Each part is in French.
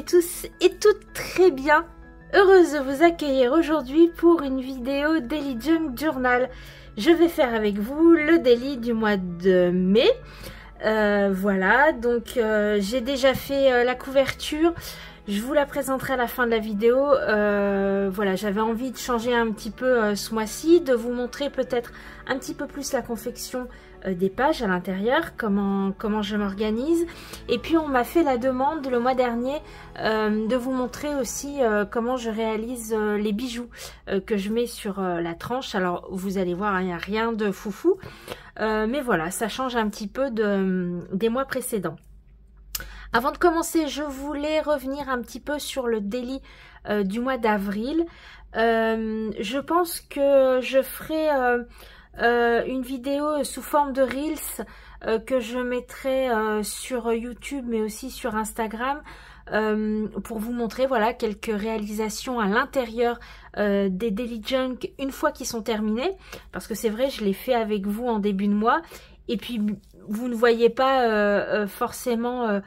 tous et toutes très bien. Heureuse de vous accueillir aujourd'hui pour une vidéo Daily Junk Journal. Je vais faire avec vous le daily du mois de mai. Voilà, donc j'ai déjà fait la couverture. Je vous la présenterai à la fin de la vidéo. Voilà, j'avais envie de changer un petit peu ce mois-ci, de vous montrer peut-être un petit peu plus la confection des pages à l'intérieur, comment je m'organise. Et puis on m'a fait la demande le mois dernier de vous montrer aussi comment je réalise les bijoux que je mets sur la tranche. Alors vous allez voir, il n'y a rien de foufou, mais voilà, ça change un petit peu des mois précédents. Avant de commencer, je voulais revenir un petit peu sur le daily du mois d'avril. Je pense que je ferai une vidéo sous forme de Reels que je mettrai sur YouTube mais aussi sur Instagram pour vous montrer voilà quelques réalisations à l'intérieur des Daily Junk une fois qu'ils sont terminés, parce que c'est vrai, je l'ai fait avec vous en début de mois et puis vous ne voyez pas forcément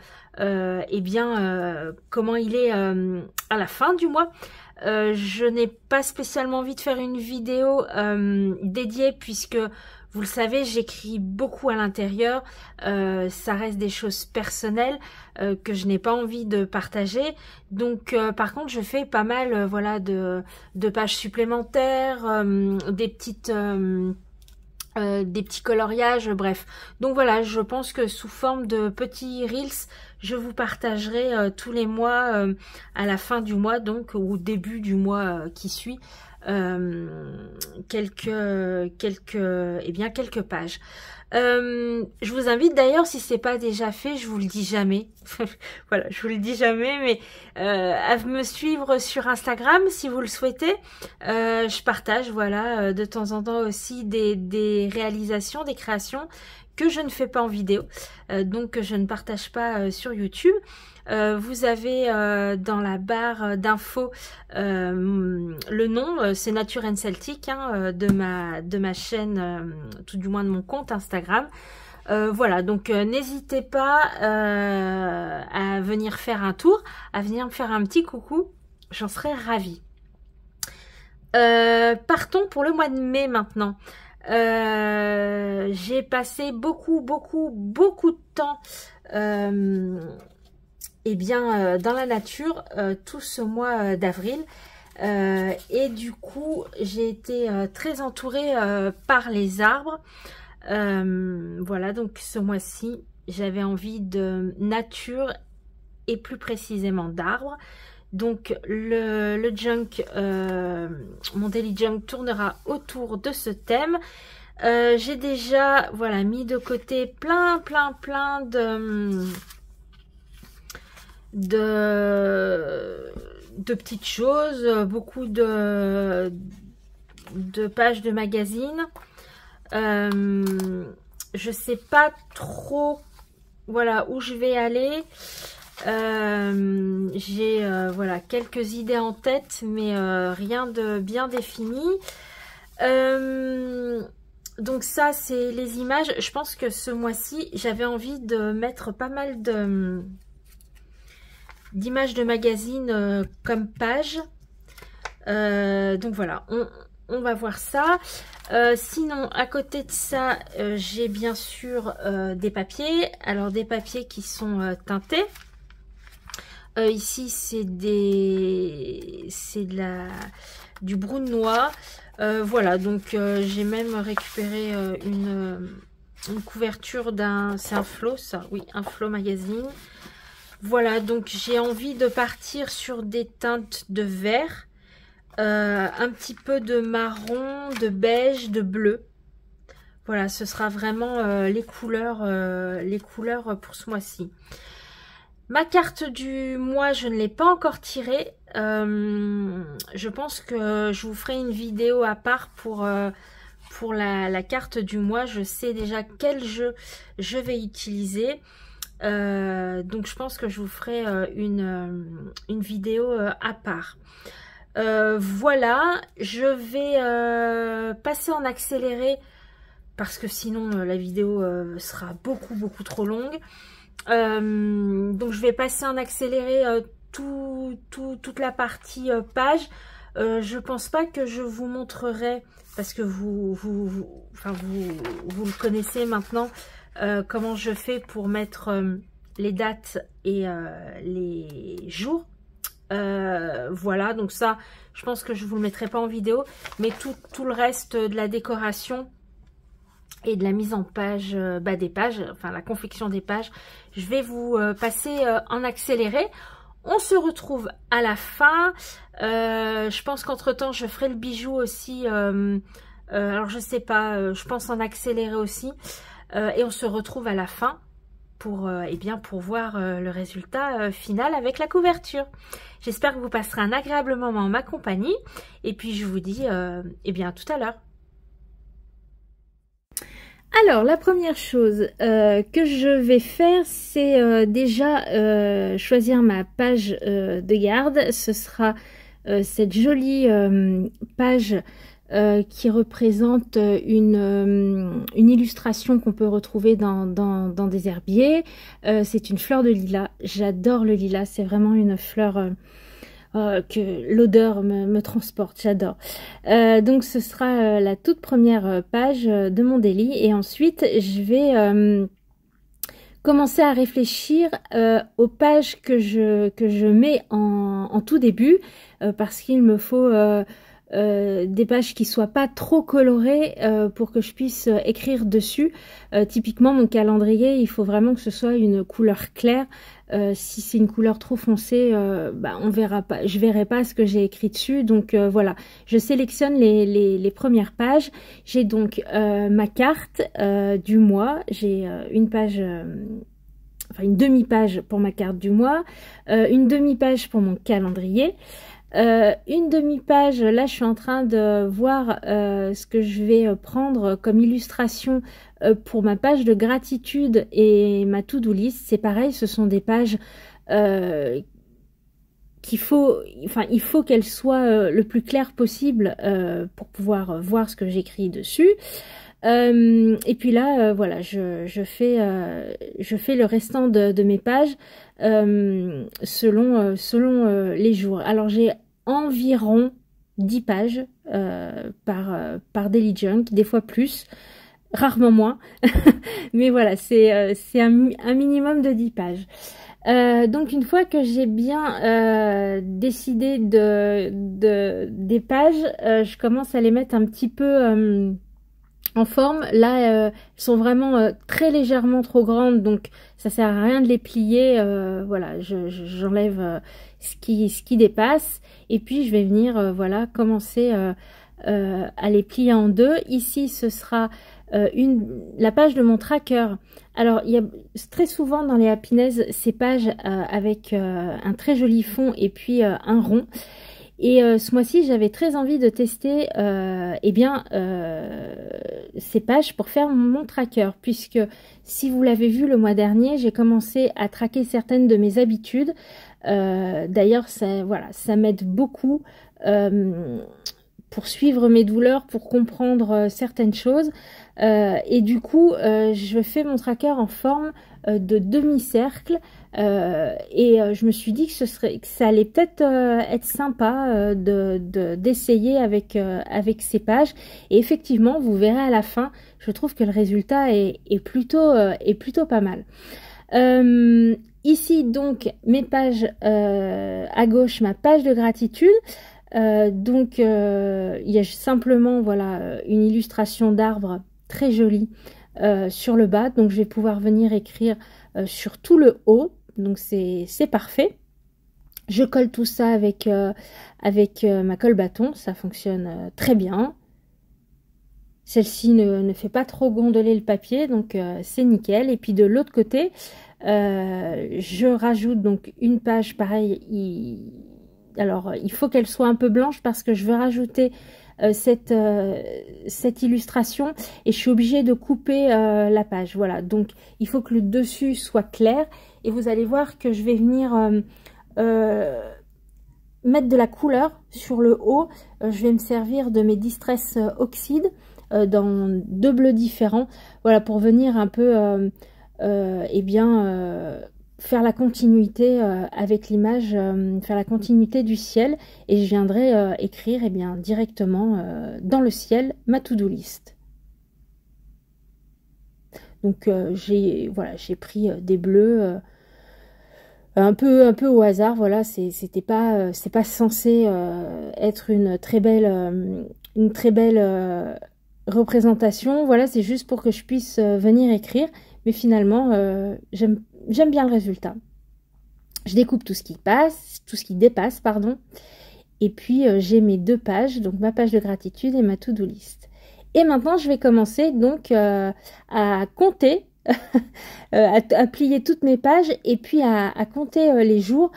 comment il est à la fin du mois. Je n'ai pas spécialement envie de faire une vidéo dédiée puisque vous le savez, j'écris beaucoup à l'intérieur, ça reste des choses personnelles que je n'ai pas envie de partager. Donc par contre je fais pas mal voilà de pages supplémentaires, des petits coloriages, bref. Donc voilà, je pense que sous forme de petits reels, je vous partagerai tous les mois à la fin du mois, donc au début du mois qui suit, quelques pages. Je vous invite d'ailleurs, si c'est pas déjà fait, je vous le dis jamais, voilà, je vous le dis jamais, mais à me suivre sur Instagram si vous le souhaitez. Je partage voilà de temps en temps aussi des réalisations, des créations que je ne fais pas en vidéo, donc que je ne partage pas sur YouTube. Vous avez dans la barre d'infos le nom, c'est Nature and Celtic, hein, de ma chaîne, tout du moins de mon compte Instagram. Voilà, donc n'hésitez pas à venir faire un tour, à venir me faire un petit coucou, j'en serais ravie. Partons pour le mois de mai maintenant. J'ai passé beaucoup de temps dans la nature tout ce mois d'avril et du coup j'ai été très entourée par les arbres. Voilà, donc ce mois-ci j'avais envie de nature et plus précisément d'arbres. Donc le junk, mon daily junk tournera autour de ce thème. J'ai déjà voilà mis de côté plein de petites choses, beaucoup de pages de magazines. Je sais pas trop voilà où je vais aller. J'ai voilà quelques idées en tête, mais rien de bien défini. Donc ça c'est les images. Je pense que ce mois-ci j'avais envie de mettre pas mal d'images de magazines comme page. Donc voilà, on va voir ça. Sinon à côté de ça j'ai bien sûr des papiers. Alors des papiers qui sont teintés. Ici c'est du brun noir. Voilà, donc j'ai même récupéré une couverture c'est un Flow, ça, oui, un Flow magazine. Voilà, donc j'ai envie de partir sur des teintes de vert, un petit peu de marron, de beige, de bleu. Voilà, ce sera vraiment les couleurs pour ce mois-ci. Ma carte du mois, je ne l'ai pas encore tirée. Je pense que je vous ferai une vidéo à part pour la carte du mois. Je sais déjà quel jeu je vais utiliser. Donc je pense que je vous ferai une vidéo à part. Voilà, je vais passer en accéléré parce que sinon la vidéo sera beaucoup trop longue. Donc je vais passer en accéléré toute la partie page. Je pense pas que je vous montrerai, parce que vous le connaissez maintenant, comment je fais pour mettre les dates et les jours. Voilà, donc ça, je pense que je vous le mettrai pas en vidéo, mais tout le reste de la décoration et de la mise en page des pages, enfin la confection des pages, je vais vous passer en accéléré. On se retrouve à la fin. Je pense qu'entre temps je ferai le bijou aussi, alors je sais pas, je pense en accéléré aussi, et on se retrouve à la fin pour voir le résultat final avec la couverture. J'espère que vous passerez un agréable moment en ma compagnie, et puis je vous dis à tout à l'heure. Alors, la première chose que je vais faire, c'est déjà choisir ma page de garde. Ce sera cette jolie page qui représente une illustration qu'on peut retrouver dans des herbiers. C'est une fleur de lilas. J'adore le lilas, c'est vraiment une fleur que l'odeur me transporte, j'adore. Donc ce sera la toute première page de mon daily, et ensuite je vais commencer à réfléchir aux pages que je mets en tout début, parce qu'il me faut des pages qui soient pas trop colorées pour que je puisse écrire dessus. Typiquement mon calendrier, il faut vraiment que ce soit une couleur claire. Si c'est une couleur trop foncée, on verra pas, je verrai pas ce que j'ai écrit dessus. Donc voilà, je sélectionne les premières pages. J'ai donc ma carte du mois. J'ai une page, enfin une demi-page pour ma carte du mois, une demi-page pour mon calendrier. Une demi-page, là je suis en train de voir ce que je vais prendre comme illustration pour ma page de gratitude et ma to-do list. C'est pareil, ce sont des pages il faut qu'elles soient le plus claires possible pour pouvoir voir ce que j'écris dessus. Et puis là, voilà, je fais le restant de mes pages selon les jours. Alors j'ai environ 10 pages par Daily Junk, des fois plus, rarement moins. Mais voilà, c'est un minimum de 10 pages. Donc une fois que j'ai bien décidé des pages, je commence à les mettre un petit peu en forme. Là elles sont vraiment très légèrement trop grandes, donc ça sert à rien de les plier. Voilà, j'enlève ce qui dépasse, et puis je vais venir voilà, commencer à les plier en deux. Ici ce sera la page de mon tracker. Alors il y a très souvent dans les Happiness ces pages avec un très joli fond et puis un rond. Et ce mois-ci, j'avais très envie de tester ces pages pour faire mon tracker, puisque si vous l'avez vu le mois dernier, j'ai commencé à traquer certaines de mes habitudes. D'ailleurs, ça m'aide beaucoup pour suivre mes douleurs, pour comprendre certaines choses. Et du coup, je fais mon tracker en forme de demi-cercle. Je me suis dit que ça allait peut-être être sympa d'essayer avec ces pages. Et effectivement, vous verrez à la fin, je trouve que le résultat est plutôt pas mal. Ici donc mes pages à gauche, ma page de gratitude. Il y a simplement voilà une illustration d'arbre très jolie sur le bas, donc je vais pouvoir venir écrire sur tout le haut, donc c'est parfait. Je colle tout ça avec ma colle bâton, ça fonctionne très bien. Celle-ci ne fait pas trop gondoler le papier, donc c'est nickel. Et puis de l'autre côté, je rajoute donc une page pareil. Alors il faut qu'elle soit un peu blanche parce que je veux rajouter cette illustration, et je suis obligée de couper la page. Voilà, donc il faut que le dessus soit clair, et vous allez voir que je vais venir mettre de la couleur sur le haut. Je vais me servir de mes Distress Oxide dans deux bleus différents, voilà, pour venir un peu faire la continuité avec l'image, faire la continuité du ciel, et je viendrai écrire eh bien, directement dans le ciel ma to-do list. Donc j'ai pris des bleus un peu au hasard, voilà, c'est pas censé être une très belle représentation, voilà, c'est juste pour que je puisse venir écrire, mais finalement j'aime bien le résultat. Je découpe tout ce qui passe, tout ce qui dépasse, pardon, et puis j'ai mes 2 pages, donc ma page de gratitude et ma to-do list. Et maintenant je vais commencer donc à compter, à plier toutes mes pages et puis à compter les jours,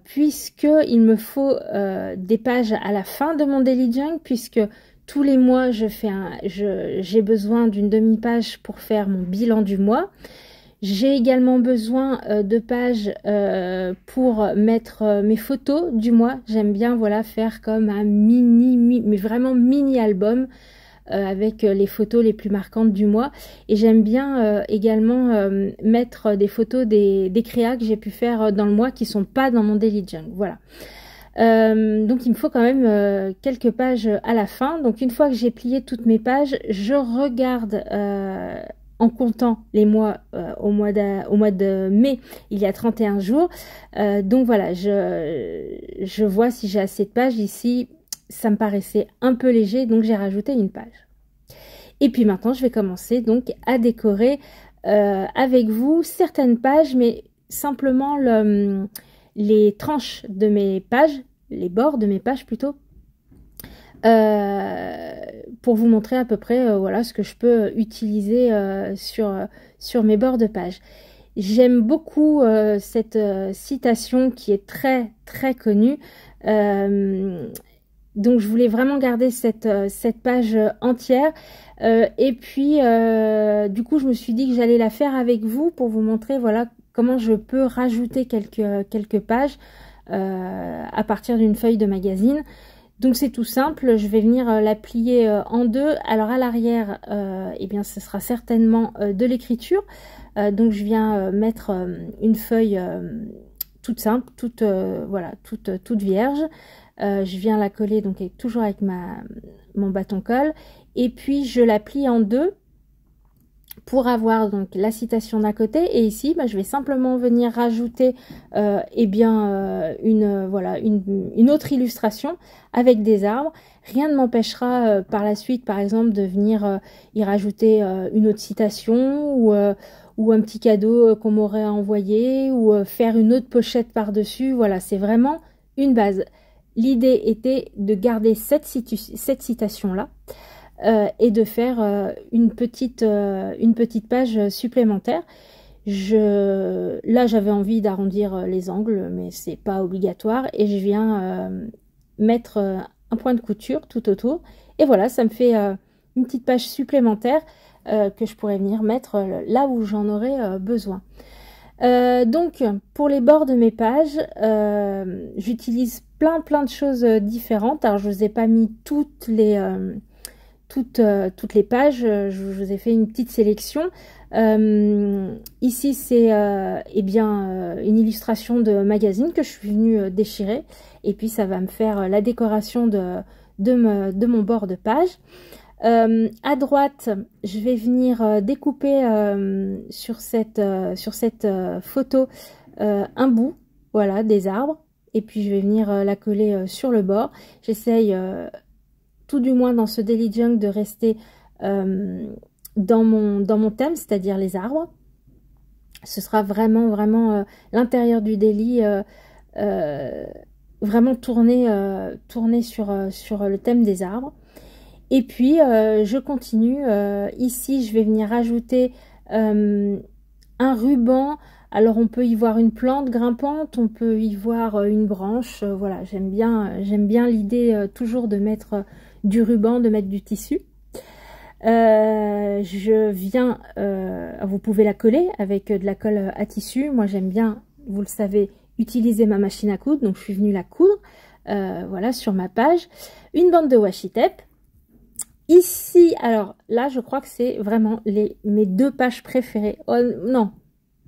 puisque il me faut des pages à la fin de mon daily junk, puisque tous les mois j'ai besoin d'une demi-page pour faire mon bilan du mois. J'ai également besoin de pages pour mettre mes photos du mois. J'aime bien, voilà, faire comme un mais vraiment mini album avec les photos les plus marquantes du mois. Et j'aime bien également mettre des photos des créas que j'ai pu faire dans le mois qui sont pas dans mon daily junk. Voilà. Donc il me faut quand même quelques pages à la fin. Donc une fois que j'ai plié toutes mes pages, je regarde en comptant les mois au mois de mai, il y a 31 jours. Donc voilà, je vois si j'ai assez de pages. Ici, ça me paraissait un peu léger, donc j'ai rajouté une page. Et puis maintenant, je vais commencer donc à décorer avec vous certaines pages, mais simplement les tranches de mes pages, les bords de mes pages plutôt, pour vous montrer à peu près voilà ce que je peux utiliser sur mes bords de page. J'aime beaucoup cette citation qui est très très connue, donc je voulais vraiment garder cette page entière, et puis du coup je me suis dit que j'allais la faire avec vous pour vous montrer voilà comment je peux rajouter quelques pages à partir d'une feuille de magazine. Donc c'est tout simple, je vais venir la plier en 2. Alors à l'arrière, eh bien ce sera certainement de l'écriture. Donc je viens mettre une feuille toute simple, toute vierge. Je viens la coller donc toujours avec mon bâton colle. Et puis je la plie en 2 pour avoir donc la citation d'un côté, et ici je vais simplement venir rajouter une autre illustration avec des arbres. Rien ne m'empêchera par la suite par exemple de venir y rajouter une autre citation ou un petit cadeau qu'on m'aurait envoyé, ou faire une autre pochette par dessus. Voilà, c'est vraiment une base. L'idée était de garder cette citation là et de faire une petite page supplémentaire. Là j'avais envie d'arrondir les angles, mais c'est pas obligatoire, et je viens mettre un point de couture tout autour, et voilà, ça me fait une petite page supplémentaire que je pourrais venir mettre là où j'en aurais besoin. Donc pour les bords de mes pages, j'utilise plein de choses différentes. Alors je vous ai pas mis toutes les pages, je vous ai fait une petite sélection. Ici c'est une illustration de magazine que je suis venue déchirer, et puis ça va me faire la décoration de mon bord de page. À droite, je vais venir découper sur cette photo un bout, voilà, des arbres, et puis je vais venir la coller sur le bord. J'essaye tout du moins dans ce daily junk de rester dans mon thème, c'est-à-dire les arbres. Ce sera vraiment l'intérieur du daily, vraiment tourné sur le thème des arbres. Et puis je continue, ici je vais venir rajouter un ruban. Alors on peut y voir une plante grimpante, on peut y voir une branche, voilà, j'aime bien l'idée toujours de mettre du ruban, de mettre du tissu. Je viens, vous pouvez la coller avec de la colle à tissu. Moi j'aime bien, vous le savez, utiliser ma machine à coudre, donc je suis venue la coudre, voilà, sur ma page. Une bande de washi tape. Ici, alors là je crois que c'est vraiment mes 2 pages préférées. Oh, non,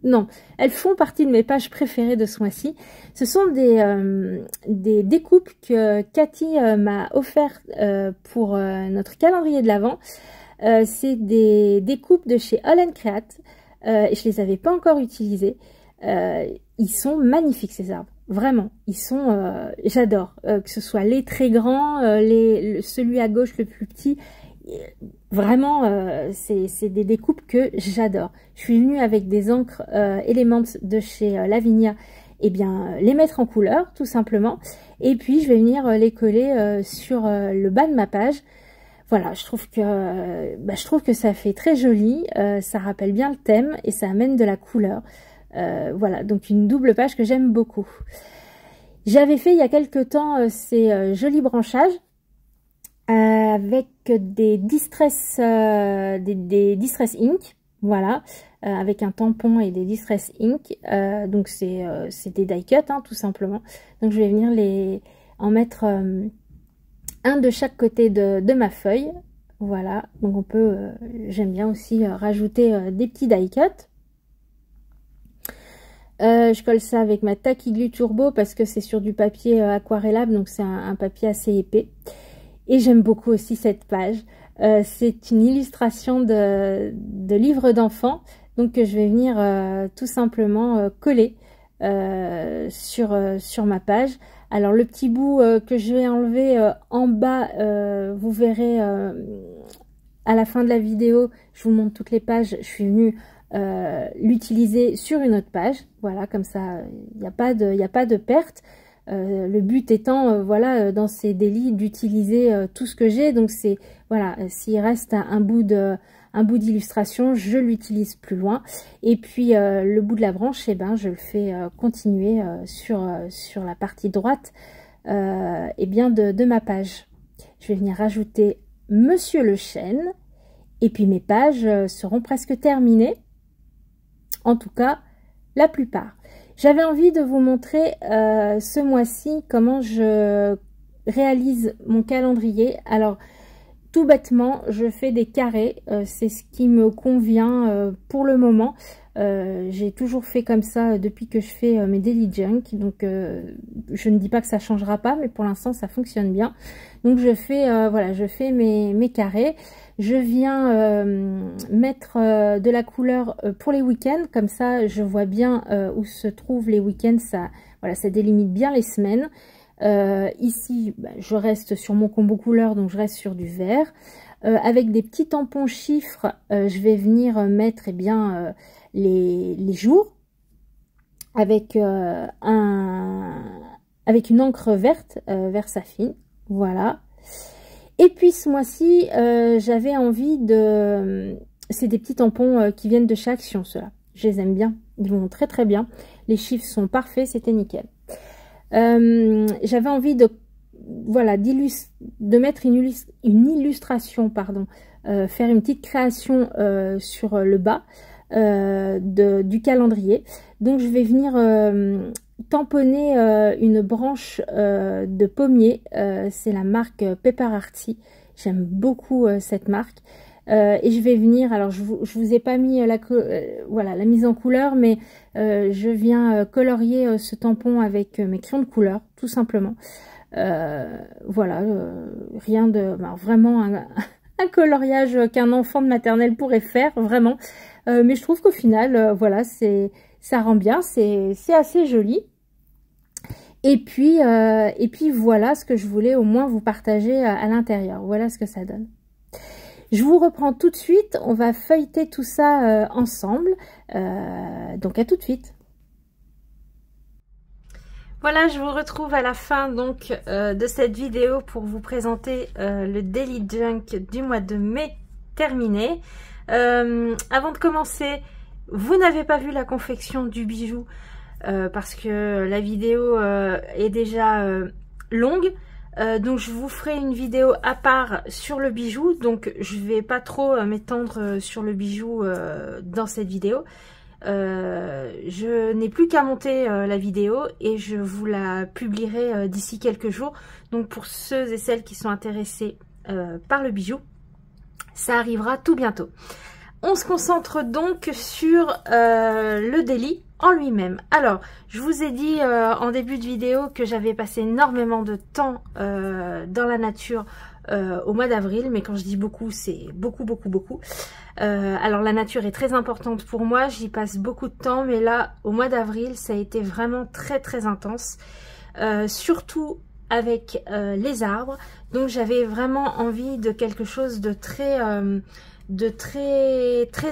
non, elles font partie de mes pages préférées de ce mois-ci. Ce sont des découpes que Cathy m'a offert pour notre calendrier de l'Avent. C'est des découpes de chez All & Create. Je les avais pas encore utilisées. Ils sont magnifiques ces arbres. Vraiment, ils sont, j'adore, que ce soit les très grands, celui à gauche le plus petit, vraiment, c'est des découpes que j'adore. Je suis venue avec des encres Elements de chez Lavinia, et bien les mettre en couleur tout simplement, et puis je vais venir les coller sur le bas de ma page. Voilà, je trouve que ça fait très joli, ça rappelle bien le thème et ça amène de la couleur. Voilà, donc une double page que j'aime beaucoup. J'avais fait il y a quelques temps ces jolis branchages avec des Distress Ink, voilà, avec un tampon et des Distress Ink. Donc c'est des die cut, hein, tout simplement. Donc je vais venir en mettre un de chaque côté de ma feuille. Voilà, donc on peut, j'aime bien aussi rajouter des petits die cut. Je colle ça avec ma Tacky Glue Turbo parce que c'est sur du papier aquarellable, donc c'est un papier assez épais. Et j'aime beaucoup aussi cette page. C'est une illustration de livre d'enfants, donc que je vais venir tout simplement coller sur ma page. Alors le petit bout que je vais enlever en bas, vous verrez à la fin de la vidéo, je vous montre toutes les pages. Je suis venue l'utiliser sur une autre page, voilà, comme ça il n'y a pas de perte. Le but étant voilà, dans ces délits d'utiliser tout ce que j'ai, donc c'est voilà, s'il reste un bout d'illustration, je l'utilise plus loin, et puis le bout de la branche, eh ben je le fais continuer sur la partie droite et bien de ma page. Je vais venir rajouter Monsieur le Chêne, et puis mes pages seront presque terminées. En tout cas, la plupart. J'avais envie de vous montrer ce mois-ci comment je réalise mon calendrier. Alors, tout bêtement, je fais des carrés. C'est ce qui me convient pour le moment. J'ai toujours fait comme ça depuis que je fais mes daily junk. Donc, je ne dis pas que ça changera pas, mais pour l'instant, ça fonctionne bien. Donc, je fais, voilà, je fais mes carrés. Je viens mettre de la couleur pour les week-ends, comme ça je vois bien où se trouvent les week-ends, ça, voilà, ça délimite bien les semaines. Ici, bah, je reste sur mon combo couleur, donc je reste sur du vert. Avec des petits tampons chiffres, je vais venir mettre eh bien, les jours avec, avec une encre verte, vert saphine, voilà. Et puis ce mois-ci, j'avais envie de... C'est des petits tampons qui viennent de chez Action, ceux-là. Je les aime bien, ils vont très très bien. Les chiffres sont parfaits, c'était nickel. J'avais envie de, voilà, de mettre une illustration, pardon, faire une petite création sur le bas du calendrier. Donc je vais venir tamponner une branche de pommier, c'est la marque Pepper Arty. J'aime beaucoup cette marque. Et je vais venir, alors je vous ai pas mis voilà, la mise en couleur, mais je viens colorier ce tampon avec mes crayons de couleur, tout simplement. Voilà, rien de... Ben, vraiment un coloriage qu'un enfant de maternelle pourrait faire, vraiment. Mais je trouve qu'au final, voilà, ça rend bien, c'est assez joli. Et puis voilà ce que je voulais au moins vous partager à l'intérieur. Voilà ce que ça donne. Je vous reprends tout de suite. On va feuilleter tout ça ensemble. Donc à tout de suite. Voilà, je vous retrouve à la fin donc de cette vidéo pour vous présenter le Daily Junk du mois de mai terminé. Avant de commencer, vous n'avez pas vu la confection du bijou parce que la vidéo est déjà longue. Donc je vous ferai une vidéo à part sur le bijou, donc je vais pas trop m'étendre sur le bijou dans cette vidéo. Je n'ai plus qu'à monter la vidéo et je vous la publierai d'ici quelques jours. Donc pour ceux et celles qui sont intéressés par le bijou, ça arrivera tout bientôt. On se concentre donc sur le délit en lui-même. Alors, je vous ai dit en début de vidéo que j'avais passé énormément de temps dans la nature au mois d'avril, mais quand je dis beaucoup, c'est beaucoup. Alors la nature est très importante pour moi, j'y passe beaucoup de temps, mais là, au mois d'avril, ça a été vraiment très intense, surtout avec les arbres. Donc j'avais vraiment envie de quelque chose de très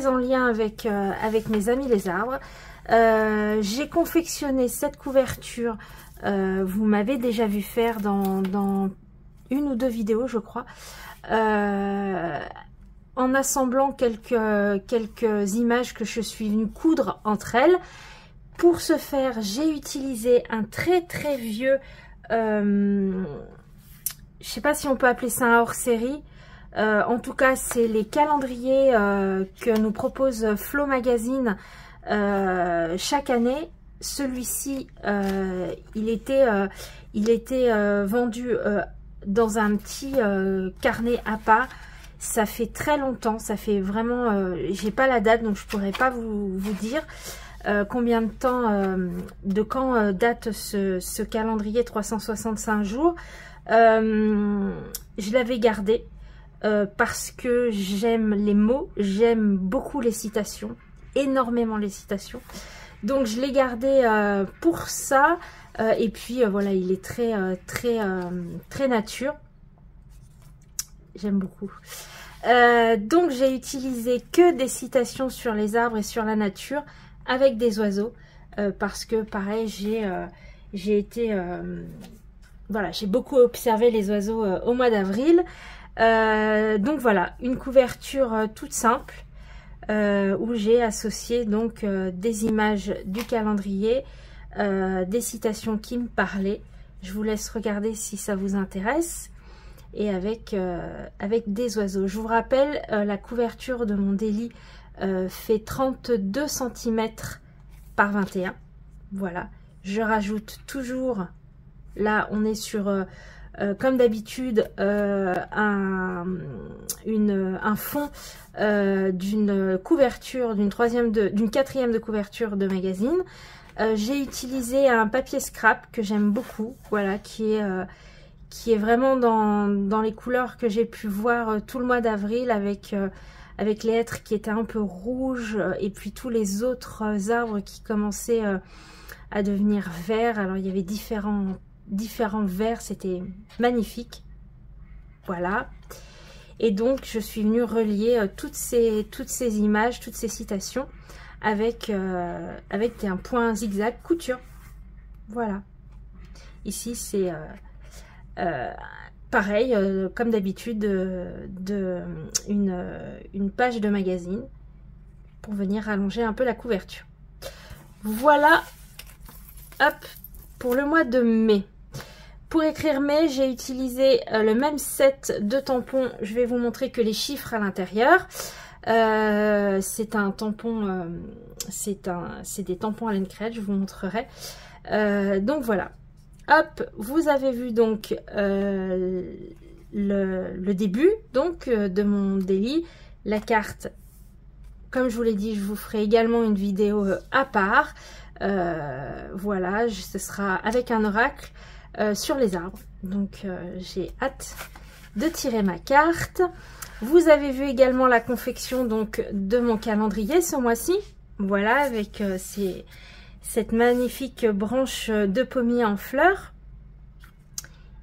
en lien avec mes amis les arbres. J'ai confectionné cette couverture, vous m'avez déjà vu faire dans une ou deux vidéos je crois, en assemblant quelques images que je suis venue coudre entre elles. Pour ce faire, j'ai utilisé un très vieux, je sais pas si on peut appeler ça un hors-série, en tout cas c'est les calendriers que nous propose Flow Magazine chaque année. Celui-ci il était vendu dans un petit carnet à part. Ça fait très longtemps, ça fait vraiment, j'ai pas la date donc je pourrais pas vous dire combien de temps, de quand date ce calendrier 365 jours. Je l'avais gardé parce que j'aime les mots, j'aime beaucoup les citations, énormément les citations. Donc je l'ai gardé pour ça. Et puis voilà, il est très nature. J'aime beaucoup. Donc j'ai utilisé que des citations sur les arbres et sur la nature avec des oiseaux parce que pareil voilà, j'ai beaucoup observé les oiseaux au mois d'avril. Donc voilà, une couverture toute simple où j'ai associé donc des images du calendrier, des citations qui me parlaient. Je vous laisse regarder si ça vous intéresse. Et avec des oiseaux. Je vous rappelle, la couverture de mon délit fait 32 cm par 21. Voilà. Je rajoute toujours, là on est sur, comme d'habitude, un fond d'une couverture, d'une quatrième de couverture de magazine. J'ai utilisé un papier scrap que j'aime beaucoup, voilà, qui est vraiment dans les couleurs que j'ai pu voir tout le mois d'avril avec les hêtres qui étaient un peu rouges et puis tous les autres arbres qui commençaient à devenir verts. Alors il y avait différents verts, c'était magnifique. Voilà. Et donc je suis venue relier toutes ces images, toutes ces citations avec un point zigzag couture. Voilà. Ici c'est pareil, comme d'habitude, une page de magazine pour venir allonger un peu la couverture. Voilà, hop, pour le mois de mai. Pour écrire mai, j'ai utilisé le même set de tampons. Je vais vous montrer que les chiffres à l'intérieur. C'est un tampon, c'est des tampons à laine crête, je vous montrerai. Donc voilà. Hop, vous avez vu donc le début donc de mon délit, la carte. Comme je vous l'ai dit, je vous ferai également une vidéo à part. Voilà, ce sera avec un oracle sur les arbres. Donc j'ai hâte de tirer ma carte. Vous avez vu également la confection donc de mon calendrier ce mois-ci. Voilà, avec cette magnifique branche de pommier en fleurs.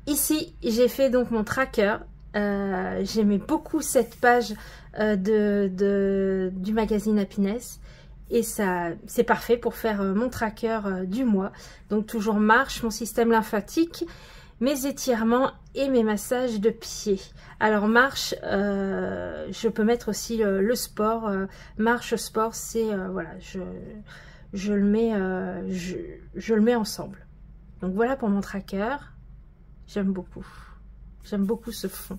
Ici, j'ai fait donc mon tracker. J'aimais beaucoup cette page du magazine Happiness. Et ça, c'est parfait pour faire mon tracker du mois. Donc toujours marche, mon système lymphatique, mes étirements et mes massages de pieds. Alors marche, je peux mettre aussi le sport. Marche, sport, c'est voilà, je le mets ensemble. Donc voilà pour mon tracker. J'aime beaucoup ce fond.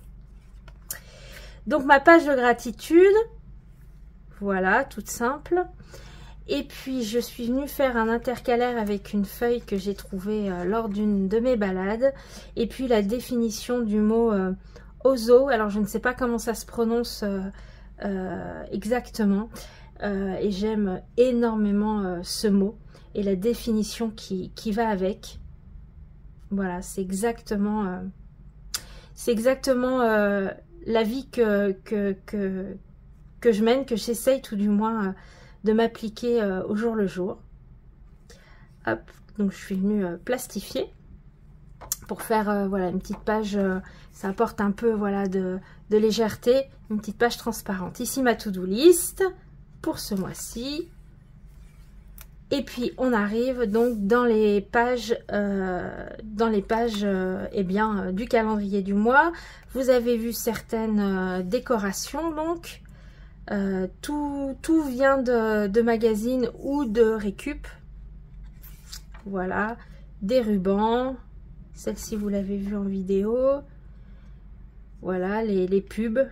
Donc ma page de gratitude, voilà, toute simple. Et puis je suis venue faire un intercalaire avec une feuille que j'ai trouvée lors d'une de mes balades. Et puis la définition du mot ozo. Alors je ne sais pas comment ça se prononce exactement. Et j'aime énormément ce mot et la définition qui va avec. Voilà, c'est exactement la vie que je mène, que j'essaye tout du moins de m'appliquer au jour le jour. Hop, donc je suis venue plastifier pour faire voilà, une petite page, ça apporte un peu voilà, de légèreté, une petite page transparente. Ici ma to-do list pour ce mois-ci. Et puis on arrive donc dans les pages, eh bien, du calendrier du mois. Vous avez vu certaines décorations, donc tout vient de magazines ou de récup. Voilà, des rubans. Celle-ci vous l'avez vue en vidéo. Voilà les pubs.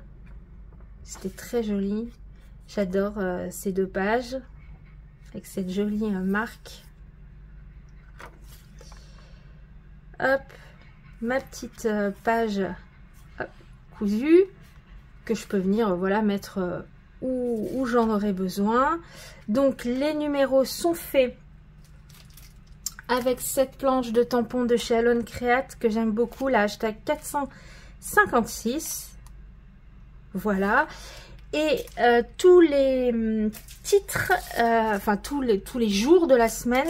C'était très joli. J'adore ces deux pages avec cette jolie marque. Hop, ma petite page cousue que je peux venir voilà mettre où j'en aurai besoin. Donc les numéros sont faits avec cette planche de tampons de chez Alone Create que j'aime beaucoup, la hashtag 456. Voilà. Et tous les titres, enfin tous les jours de la semaine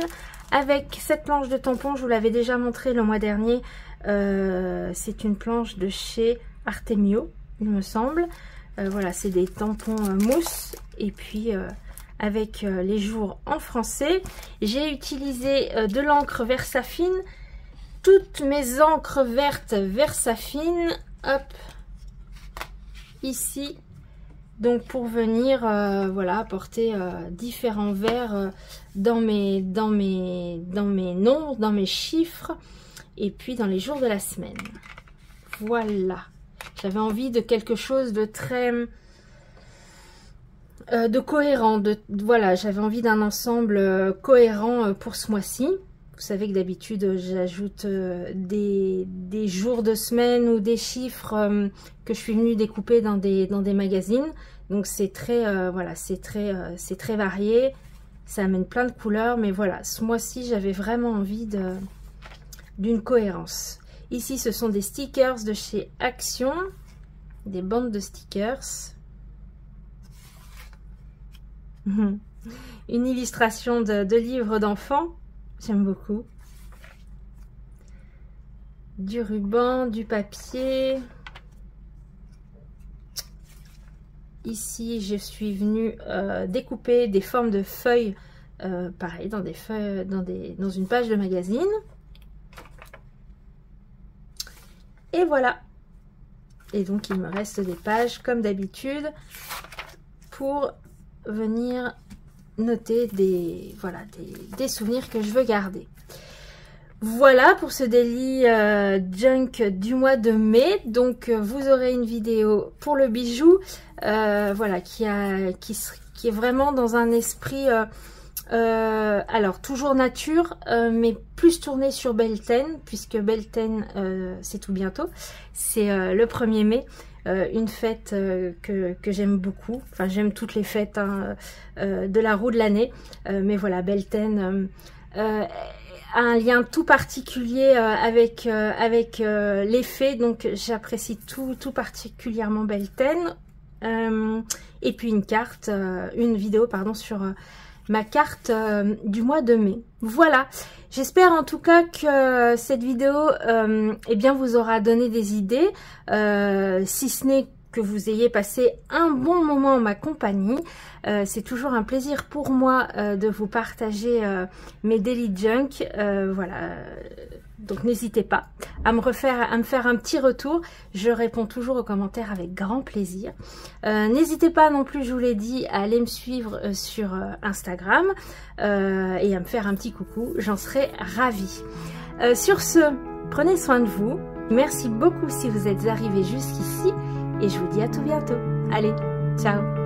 avec cette planche de tampons. Je vous l'avais déjà montré le mois dernier. C'est une planche de chez Artemio, il me semble. Voilà, c'est des tampons mousse et puis avec les jours en français. J'ai utilisé de l'encre Versafine. Toutes mes encres vertes Versafine, hop, ici. Donc pour venir voilà, apporter différents verts dans mes nombres, dans mes chiffres et puis dans les jours de la semaine. Voilà. J'avais envie de quelque chose de très de cohérent. Voilà, j'avais envie d'un ensemble cohérent pour ce mois-ci. Vous savez que d'habitude j'ajoute des jours de semaine ou des chiffres que je suis venue découper dans des magazines. Donc c'est très voilà, c'est très varié. Ça amène plein de couleurs, mais voilà, ce mois-ci j'avais vraiment envie d'une cohérence. Ici ce sont des stickers de chez Action, des bandes de stickers. Une illustration de livre d'enfants. J'aime beaucoup. Du ruban, du papier. Ici, je suis venue découper des formes de feuilles, pareil, dans des feuilles, dans une page de magazine. Et voilà. Et donc, il me reste des pages, comme d'habitude, pour venir noter des souvenirs que je veux garder. Voilà pour ce daily junk du mois de mai. Donc vous aurez une vidéo pour le bijou, voilà, qui est vraiment dans un esprit alors toujours nature, mais plus tourné sur Belten, puisque Belten c'est tout bientôt, c'est le 1er mai. Une fête que j'aime beaucoup, enfin j'aime toutes les fêtes hein, de la roue de l'année, mais voilà, Belten a un lien tout particulier avec les fées, donc j'apprécie tout particulièrement Belten. Et puis une carte, une vidéo pardon sur ma carte du mois de mai. Voilà, j'espère en tout cas que cette vidéo eh bien vous aura donné des idées, si ce n'est que vous ayez passé un bon moment en ma compagnie. C'est toujours un plaisir pour moi de vous partager mes daily junk, voilà. Donc n'hésitez pas à me faire un petit retour. Je réponds toujours aux commentaires avec grand plaisir. N'hésitez pas non plus, je vous l'ai dit, à aller me suivre sur Instagram et à me faire un petit coucou. J'en serai ravie. Sur ce, prenez soin de vous. Merci beaucoup si vous êtes arrivés jusqu'ici et je vous dis à tout bientôt. Allez, ciao!